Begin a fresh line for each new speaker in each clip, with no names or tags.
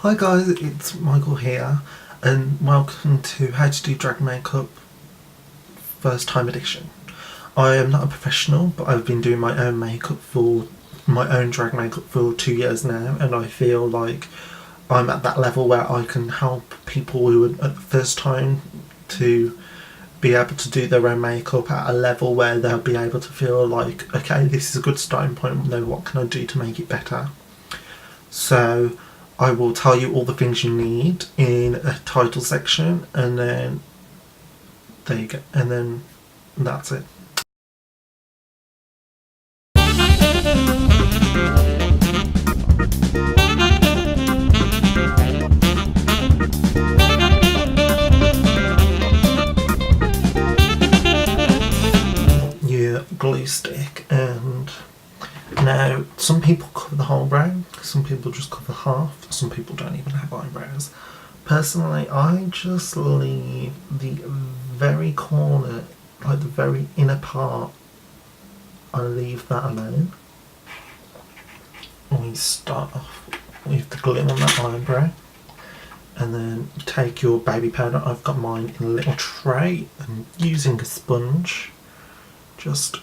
Hi guys, it's Michael here, and welcome to How to Do Drag Makeup First Time Edition. I am not a professional, but I've been doing my own drag makeup for 2 years now, and I feel like I'm at that level where I can help people who are at the first time to be able to do their own makeup at a level where they'll be able to feel like, okay, this is a good starting point, now what can I do to make it better? So I will tell you all the things you need in a title section, and then there you go, and then that's it. Your glue stick, and now some people cover the whole brow, some people just cover half, some people don't even have eyebrows. Personally, I just leave the very corner, like the very inner part, I leave that alone. We start off with the glue on that eyebrow, and then you take your baby powder. I've got mine in a little tray, and using a sponge, just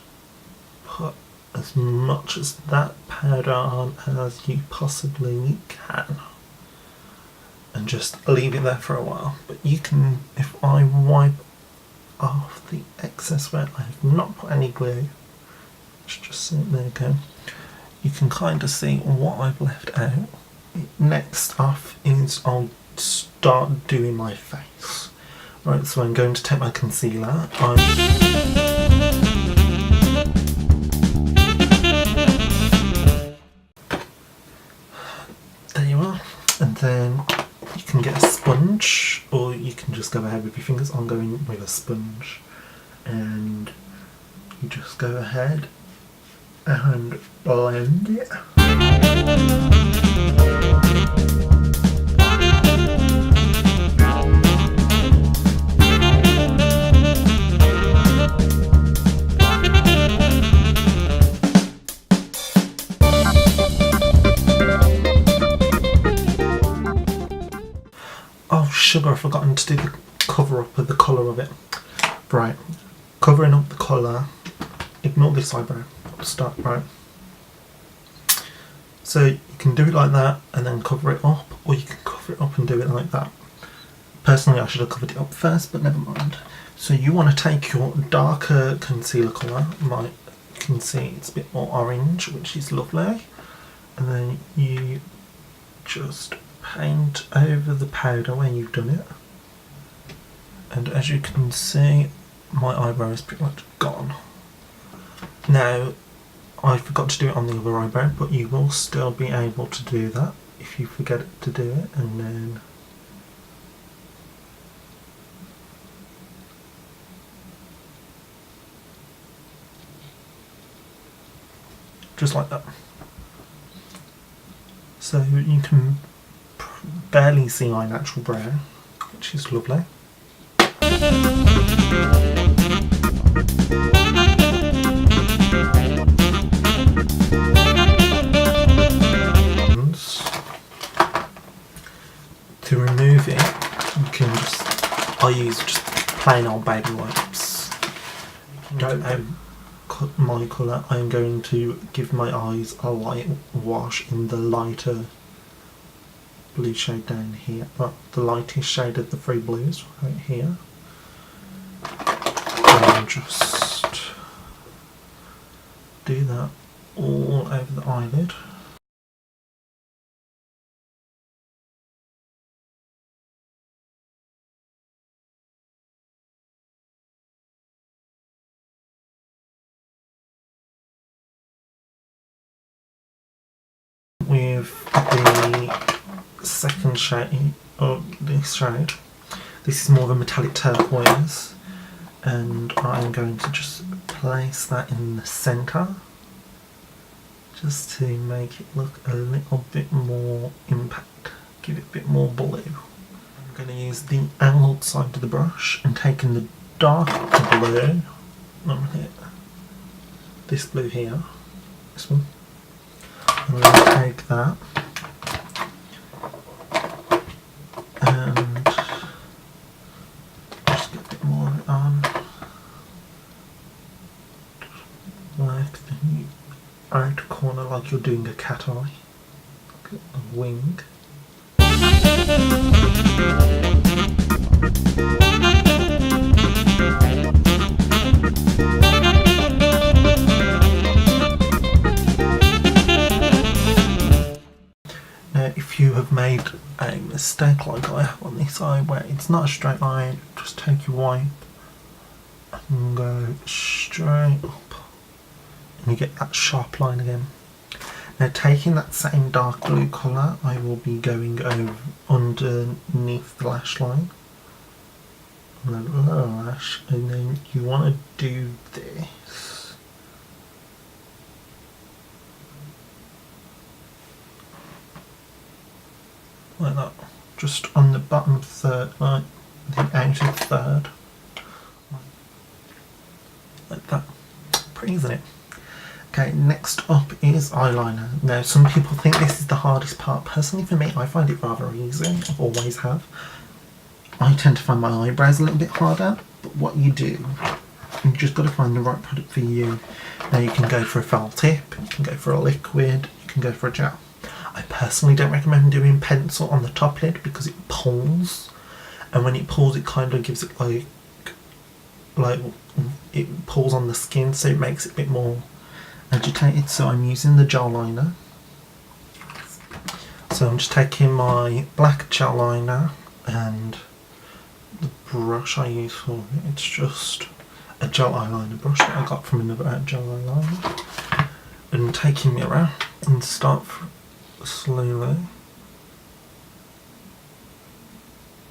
put as much as that powder on as you possibly can, and just leave it there for a while. But you can, if I wipe off the excess where I have not put any glue, it's just sitting there again, you can kind of see what I've left out. Next off is I'll start doing my face. Right, so I'm going to take my concealer. There you are. And then you can get a sponge, or you can just go ahead with your fingers. I'm going with a sponge, and you just go ahead and blend it. Oh sugar, I've forgotten to do the cover up of the colour of it. Right, covering up the colour, ignore this eyebrow, start right. So you can do it like that and then cover it up, or you can cover it up and do it like that. Personally, I should have covered it up first, but never mind. So you want to take your darker concealer colour, you can see it's a bit more orange, which is lovely, and then you just paint over the powder where you've done it. And as you can see, my eyebrow is pretty much gone. Now, I forgot to do it on the other eyebrow, but you will still be able to do that if you forget to do it, and then just like that. So you can barely see my natural brow, which is lovely. To remove it, you can I use just plain old baby wipes. Don't cut my colour. I'm going to give my eyes a light wash in the lighter blue shade down here, the lightest shade of the three blues right here, and just do that all over the eyelid. With the second shade, or this shade, this is more of a metallic turquoise, and I'm going to just place that in the centre, just to make it look a little bit more impact, give it a bit more blue. I'm going to use the angled side of the brush and taking the dark blue, this blue here, this one, I'm going to take that of like you're doing a cat eye, like a wing. Now if you have made a mistake like I have on this eye where it's not a straight line, just take your wipe and go straight up and you get that sharp line again. Now taking that same dark blue colour, I will be going over underneath the lash line and the lower lash, and then you want to do this. Like that, just on the bottom third, like the outer third. Like that. Pretty, isn't it? Okay, next up is eyeliner. Now, some people think this is the hardest part. Personally, for me, I find it rather easy. I always have. I tend to find my eyebrows a little bit harder, but what you do, you just got to find the right product for you. Now, you can go for a felt tip, you can go for a liquid, you can go for a gel. I personally don't recommend doing pencil on the top lid because it pulls, and when it pulls, it kind of gives it like it pulls on the skin, so it makes it a bit more agitated. So I'm using the gel liner. So I'm just taking my black gel liner and the brush I use for it. It's just a gel eyeliner brush that I got from another gel eyeliner. And taking mirror and start slowly.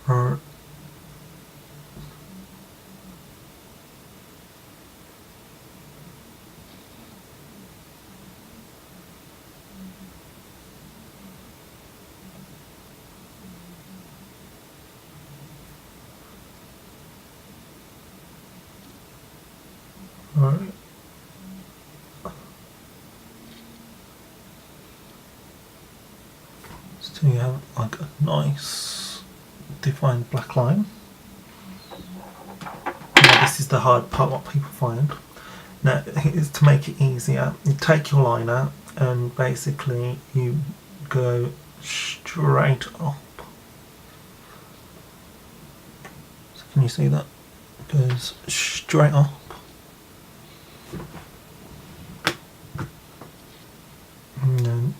Right. Right. So you have like a nice defined black line. Now this is the hard part, what people find. Now is to make it easier, you take your liner and basically you go straight up. So can you see that? It goes straight up. And then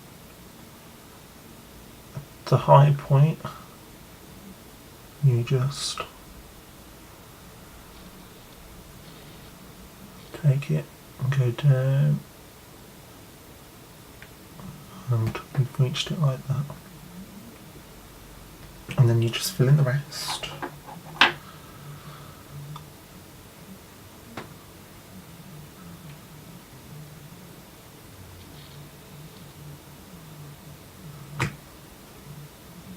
at the high point you just take it and go down, and we've reached it like that, and then you just fill in the rest.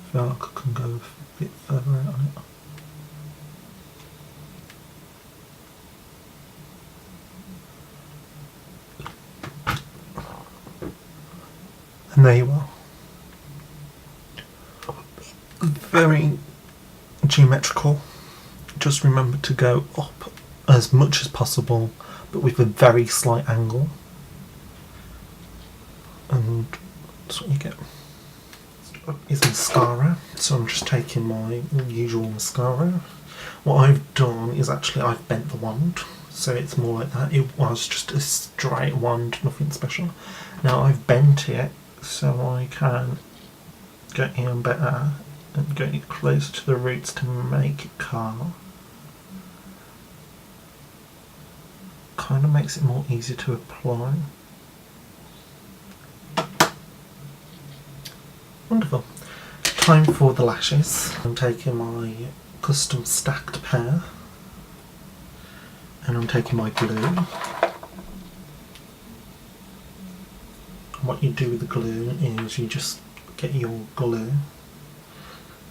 I feel like I can go a bit further out on it. And there you are. Very geometrical. Just remember to go up as much as possible, but with a very slight angle. And that's what you get. Is mascara. So I'm just taking my usual mascara. What I've done is actually I've bent the wand, so it's more like that. It was just a straight wand, nothing special. Now I've bent it so I can get in better and get it closer to the roots to make it curl. Kind of makes it more easy to apply. Wonderful. Time for the lashes. I'm taking my custom stacked pair and I'm taking my glue. And what you do with the glue is you just get your glue,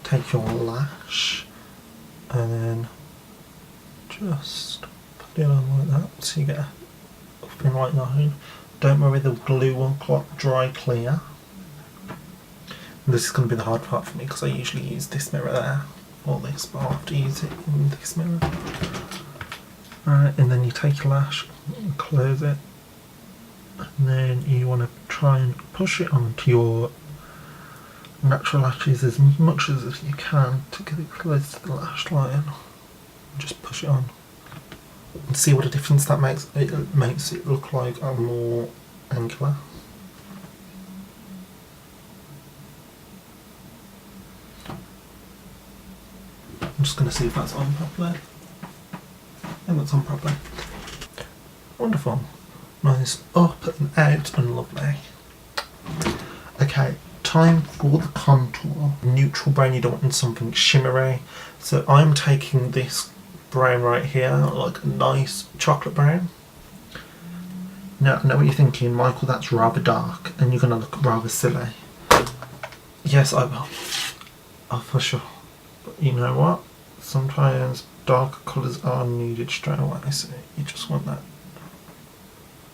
take your lash and then just put it on like that so you get a thin white line. Don't worry, the glue will dry clear. This is going to be the hard part for me because I usually use this mirror there for this, but I'll have to use it in this mirror. Alright, and then you take your lash and close it, and then you want to try and push it onto your natural lashes as much as you can to get it close to the lash line. Just push it on and see what a difference that makes. It makes it look like I'm more angular. I'm just going to see if that's on properly. And that's on properly. Wonderful. Nice up and out and lovely. Okay, time for the contour. Neutral brown, you don't want something shimmery. So I'm taking this brown right here, like a nice chocolate brown. Now, I know what you're thinking, Michael, that's rather dark and you're going to look rather silly. Yes, I will. Oh, for sure. But you know what? Sometimes darker colours are needed straight away, so you just want that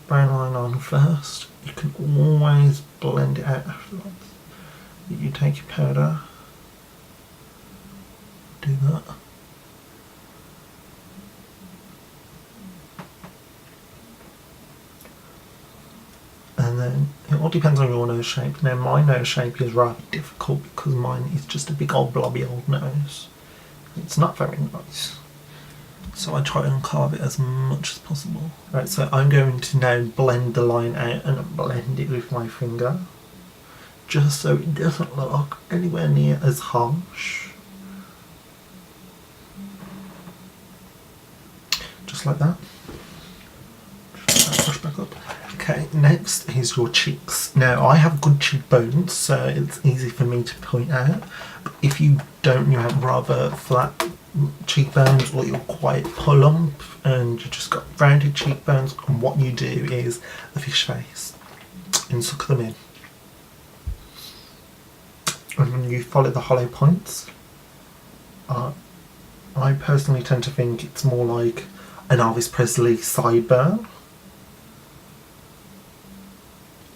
brown line on first. You can always blend it out afterwards. You take your powder, do that. And then it all depends on your nose shape. Now my nose shape is rather difficult because mine is just a big old blobby old nose. It's not very nice. So I try and carve it as much as possible. Right, so I'm going to now blend the line out and blend it with my finger. Just so it doesn't look anywhere near as harsh. Just like that. Push back up. Okay, next is your cheeks. Now I have good cheekbones, so it's easy for me to point out. But if you don't, you have rather flat cheekbones or you're quite plump and you just got rounded cheekbones, and what you do is a fish face and suck them in. And then you follow the hollow points. I personally tend to think it's more like an Elvis Presley sideburn.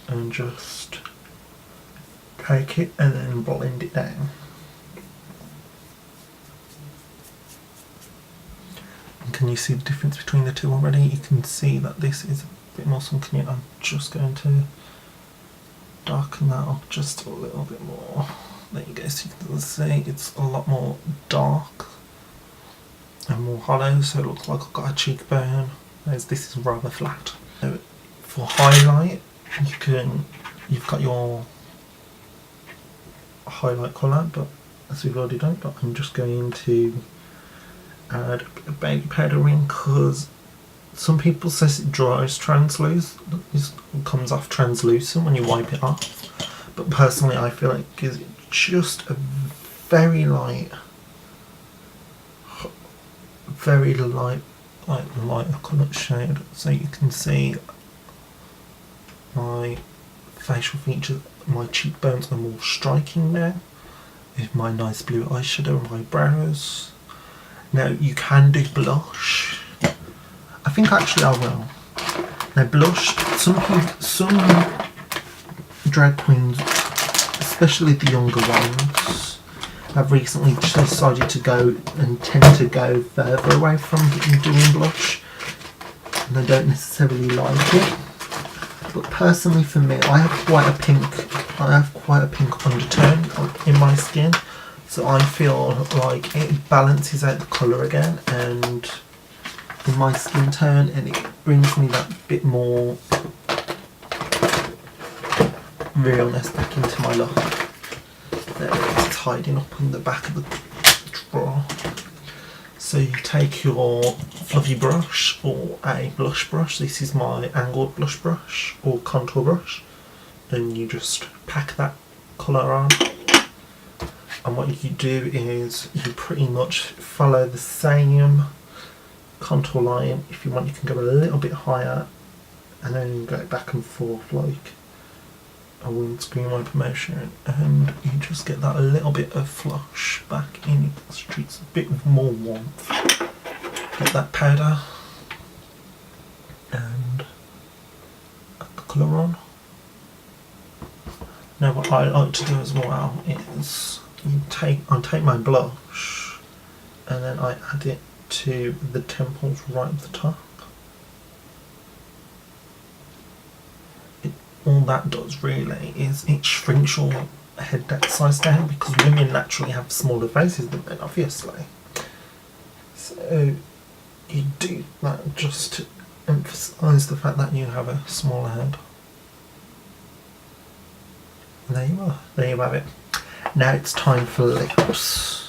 And just take it and then blend it down. And can you see the difference between the two already? You can see that this is a bit more sunken. I'm just going to darken that up just a little bit more. There you go, so you can see it's a lot more dark and more hollow, so it looks like I've got a cheekbone, whereas this is rather flat. So for highlight, you've got your highlight colour, but as we've already done, but I'm just going to add a bit of baby powder in because some people say it dries translucent, it comes off translucent when you wipe it off, but personally I feel like it gives it just a very light lighter coloured shade, so you can see my facial features, my cheekbones are more striking now with my nice blue eyeshadow and my brows. Now you can do blush. I think actually I will. Now blush, some drag queens, especially the younger ones, have recently decided to go and tend to go further away from doing blush, and they don't necessarily like it. But personally for me, I have quite a pink undertone in my skin, so I feel like it balances out the colour again and in my skin tone, and it brings me that bit more realness back into my look. There it is, it's hiding up on the back of the drawer. So you take your fluffy brush or a blush brush, this is my angled blush brush or contour brush, and you just pack that colour on. And what you do is you pretty much follow the same contour line. If you want, you can go a little bit higher and then go back and forth like a windscreen wiper motion, and you just get that a little bit of flush back in the streets, a bit more warmth. Get that powder and add the colour on. Now what I like to do as well is I take my blush and then I add it to the temples right at the top. all that does really is it shrinks your head size down, because women naturally have smaller faces than men, obviously. So you do that just to emphasise the fact that you have a smaller head. And there you are. There you have it. Now it's time for lips.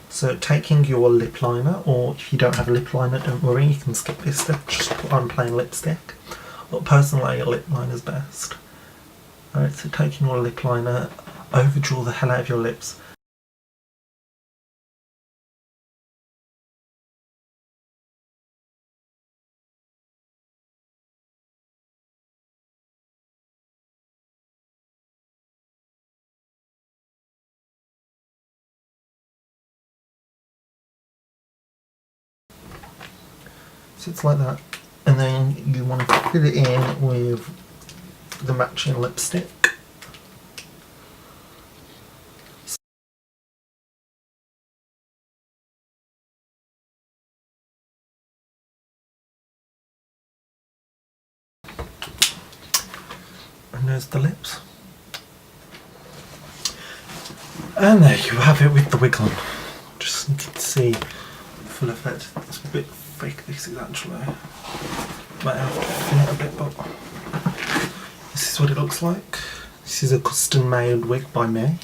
So taking your lip liner, or if you don't have a lip liner, don't worry, you can skip this step, just put on plain lipstick. But personally, a lip liner is best. Alright, so taking your lip liner, overdraw the hell out of your lips. So it's like that. And then you want to fill it in with the matching lipstick. And there's the lips. And there you have it with the wig on. Just you can see the full effect. It's a bit fake, this is actually. Might have to thin it a bit, but this is what it looks like. This is a custom made wig by me.